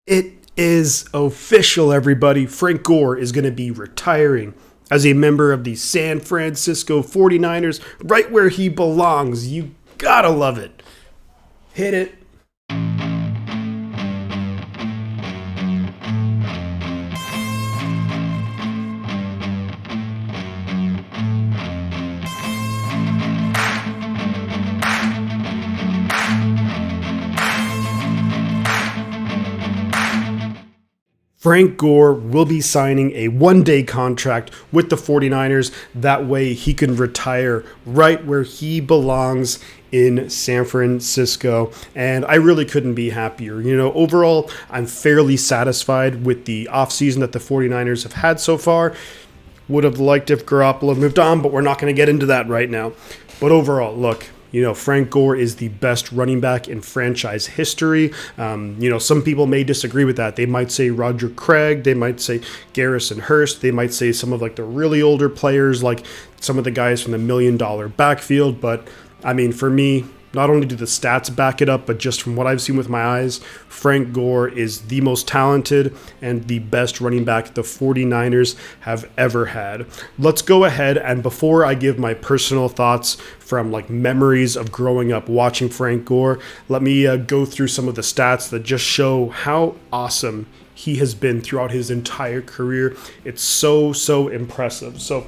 It is official, everybody. Frank Gore is going to be retiring as a member of the San Francisco 49ers, right where he belongs. You gotta love it. Hit it. Frank Gore will be signing a one-day contract with the 49ers. That way he can retire right where he belongs in San Francisco. And I really couldn't be happier. Overall, I'm fairly satisfied with the offseason that the 49ers have had so far. Would have liked if Garoppolo moved on, but we're not going to get into that right now. But overall, look, Frank Gore is the best running back in franchise history. Some people may disagree with that. They might say Roger Craig. They might say Garrison Hurst. They might say some of the really older players, like some of the guys from the $1 million backfield. But, for me, not only do the stats back it up, but just from what I've seen with my eyes, Frank Gore is the most talented and the best running back the 49ers have ever had. Let's go ahead, and before I give my personal thoughts from memories of growing up watching Frank Gore, let me go through some of the stats that just show how awesome he has been throughout his entire career. It's so impressive. So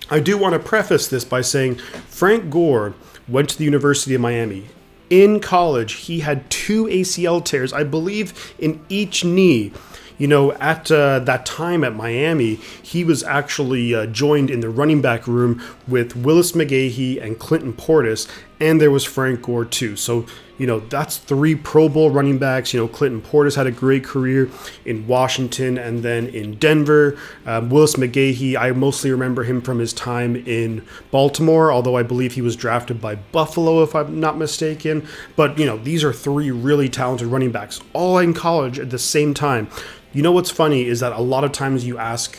I do want to preface this by saying Frank Gore went to the University of Miami. In college, he had 2 ACL tears, I believe, in each knee. At that time at Miami, he was actually joined in the running back room with Willis McGahee and Clinton Portis, and there was Frank Gore too. So, that's 3 Pro Bowl running backs. Clinton Portis had a great career in Washington and then in Denver. Willis McGahee, I mostly remember him from his time in Baltimore, although I believe he was drafted by Buffalo, if I'm not mistaken. But, these are 3 really talented running backs, all in college at the same time. What's funny is that a lot of times you ask,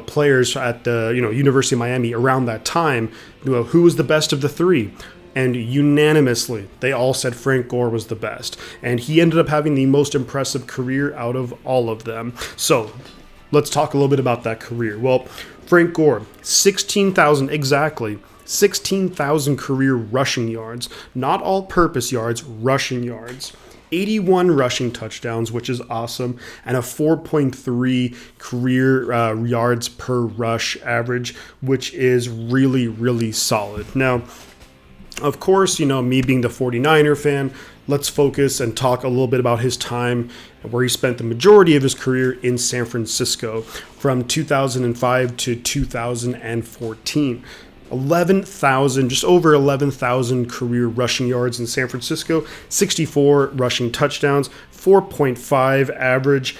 players at the, University of Miami around that time, who was the best of the 3? And unanimously, they all said Frank Gore was the best. And he ended up having the most impressive career out of all of them. So let's talk a little bit about that career. Well, Frank Gore, 16,000 career rushing yards, not all-purpose yards, rushing yards. 81 rushing touchdowns, which is awesome, and a 4.3 career yards per rush average, which is really solid. Now, of course, me being the 49er fan, let's focus and talk a little bit about his time where he spent the majority of his career in San Francisco from 2005 to 2014. Just over 11,000 career rushing yards in San Francisco, 64 rushing touchdowns, 4.5 average.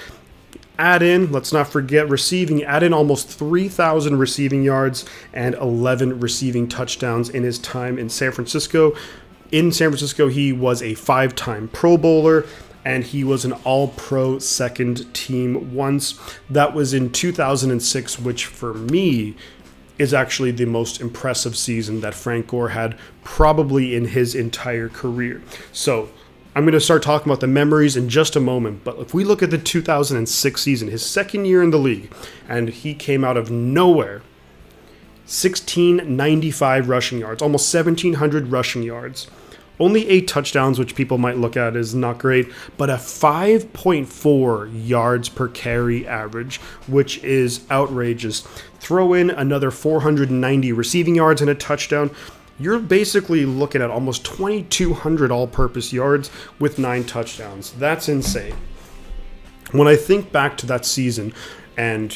Let's not forget receiving, add in almost 3,000 receiving yards and 11 receiving touchdowns in his time in San Francisco. In San Francisco, he was a 5-time Pro Bowler, and he was an All-Pro second team once. That was in 2006, which for me is actually the most impressive season that Frank Gore had probably in his entire career. So I'm going to start talking about the memories in just a moment, but if we look at the 2006 season, his second year in the league, and he came out of nowhere, 1,695 rushing yards, almost 1,700 rushing yards, only 8 touchdowns, which people might look at as not great, but a 5.4 yards per carry average, which is outrageous. Throw in another 490 receiving yards and a touchdown, you're basically looking at almost 2,200 all-purpose yards with 9 touchdowns. That's insane. When I think back to that season, and,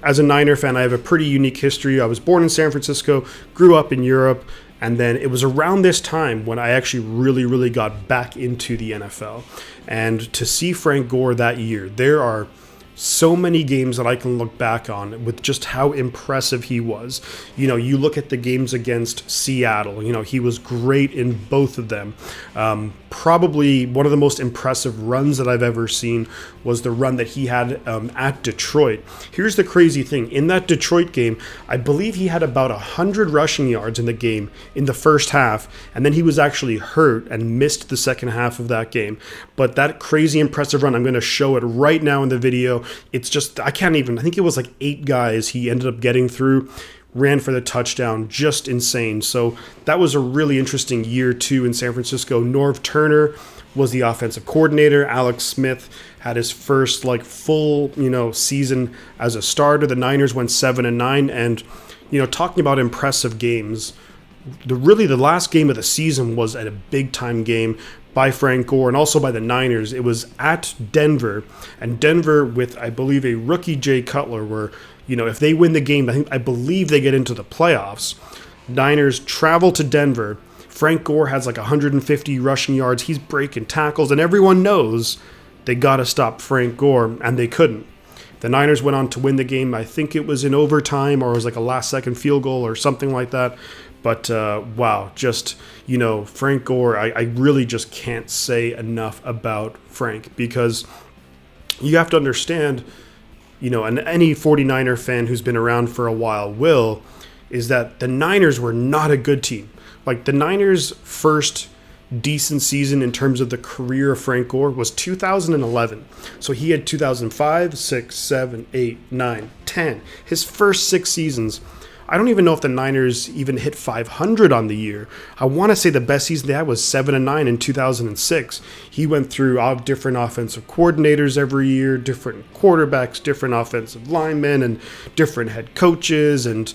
as a Niner fan, I have a pretty unique history. I was born in San Francisco, grew up in Europe, and then it was around this time when I actually really got back into the NFL. And to see Frank Gore that year, there are so many games that I can look back on with just how impressive he was. You look at the games against Seattle, he was great in both of them. Probably one of the most impressive runs that I've ever seen was the run that he had at Detroit. Here's the crazy thing. In that Detroit game, I believe he had about 100 rushing yards in the game in the first half, and then he was actually hurt and missed the second half of that game. But that crazy impressive run, I'm going to show it right now in the video. It's just, I think it was like 8 guys he ended up getting through, ran for the touchdown, just insane. So that was a really interesting year too in San Francisco. Norv Turner was the offensive coordinator. Alex Smith had his first full, season as a starter. The Niners went 7-9, and talking about impressive games, the last game of the season was a big time game by Frank Gore and also by the Niners. It was at Denver, and Denver with, I believe, a rookie Jay Cutler, where if they win the game, I believe they get into the playoffs. Niners travel to Denver. Frank Gore has 150 rushing yards. He's breaking tackles, and everyone knows they got to stop Frank Gore, and they couldn't. The Niners went on to win the game. I think it was in overtime, or it was a last-second field goal or something like that. But, wow, just, Frank Gore, I really just can't say enough about Frank, because you have to understand, and any 49er fan who's been around for a while is that the Niners were not a good team. The Niners' first decent season in terms of the career of Frank Gore was 2011. So he had 2005, 6, 7, 8, 9, 10. His first 6 seasons. I don't even know if the Niners even hit 500 on the year. I want to say the best season they had was 7-9 in 2006. He went through different offensive coordinators every year, different quarterbacks, different offensive linemen, and different head coaches. And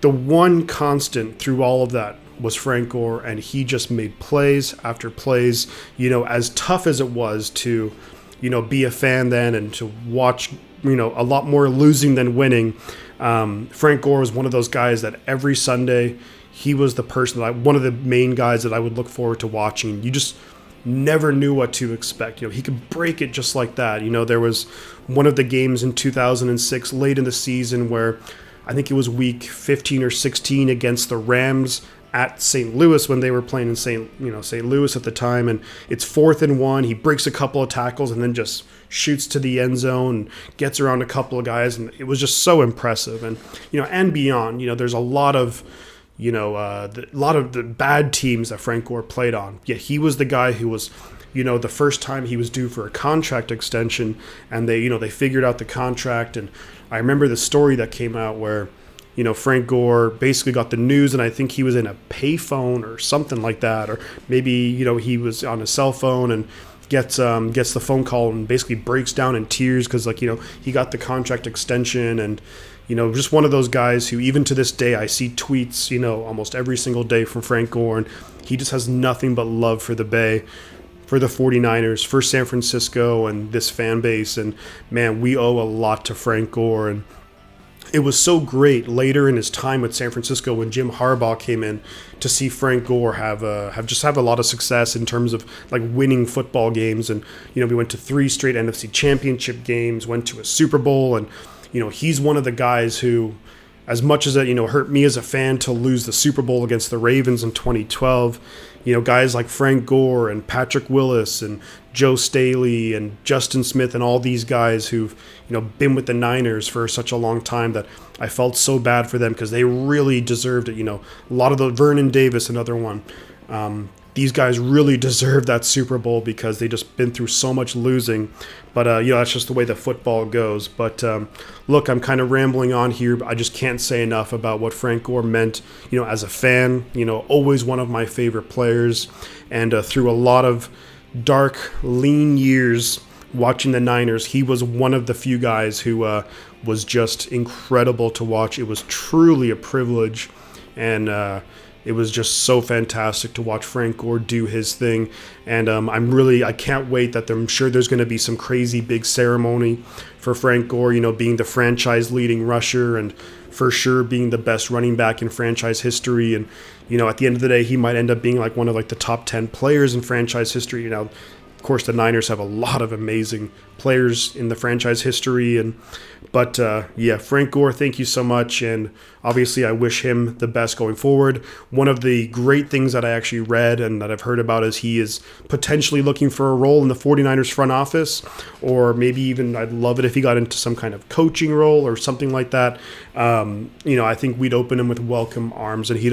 the one constant through all of that was Frank Gore, and he just made plays after plays. As tough as it was to, be a fan then and to watch, a lot more losing than winning. Frank Gore was one of those guys that every Sunday he was the person one of the main guys that I would look forward to watching. You just never knew what to expect. He could break it just like that. There was one of the games in 2006 late in the season where I think it was week 15 or 16 against the Rams at St. Louis when they were playing in St. Louis at the time, and it's 4th and 1. He breaks a couple of tackles and then just shoots to the end zone, gets around a couple of guys, and it was just so impressive. And and beyond, there's a lot of the bad teams that Frank Gore played on. Yet he was the guy who was, the first time he was due for a contract extension, and they figured out the contract. And I remember the story that came out where Frank Gore basically got the news, and I think he was in a payphone or something like that, or maybe, he was on a cell phone and gets the phone call and basically breaks down in tears because, he got the contract extension. And, just one of those guys who, even to this day, I see tweets, almost every single day from Frank Gore, and he just has nothing but love for the Bay, for the 49ers, for San Francisco and this fan base. And, man, we owe a lot to Frank Gore. And it was so great later in his time with San Francisco when Jim Harbaugh came in to see Frank Gore have a lot of success in terms of winning football games. And we went to 3 straight NFC Championship games, went to a Super Bowl, and he's one of the guys who, as much as it hurt me as a fan to lose the Super Bowl against the Ravens in 2012, guys like Frank Gore and Patrick Willis and Joe Staley and Justin Smith and all these guys who've been with the Niners for such a long time, that I felt so bad for them because they really deserved it. A lot of the Vernon Davis, another one. These guys really deserve that Super Bowl because they just been through so much losing. But, that's just the way that football goes. But, look, I'm kind of rambling on here. But I just can't say enough about what Frank Gore meant, as a fan, always one of my favorite players. And through a lot of dark, lean years watching the Niners, he was one of the few guys who was just incredible to watch. It was truly a privilege. And it was just so fantastic to watch Frank Gore do his thing. And I can't wait that I'm sure there's going to be some crazy big ceremony for Frank Gore, being the franchise leading rusher and for sure being the best running back in franchise history. And, at the end of the day, he might end up being one of the top 10 players in franchise history. Of course, the Niners have a lot of amazing players in the franchise history. But Frank Gore, thank you so much. And obviously, I wish him the best going forward. One of the great things that I actually read and that I've heard about is he is potentially looking for a role in the 49ers front office, or maybe even I'd love it if he got into some kind of coaching role or something like that. I think we'd open him with welcome arms, and he's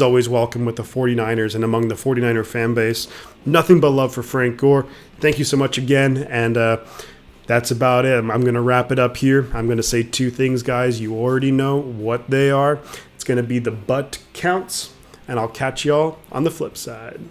always welcome with the 49ers and among the 49er fan base. Nothing but love for Frank Gore. Thank you so much again. And that's about it. I'm going to wrap it up here. I'm going to say two things, guys. You already know what they are. It's going to be the butt counts, and I'll catch y'all on the flip side.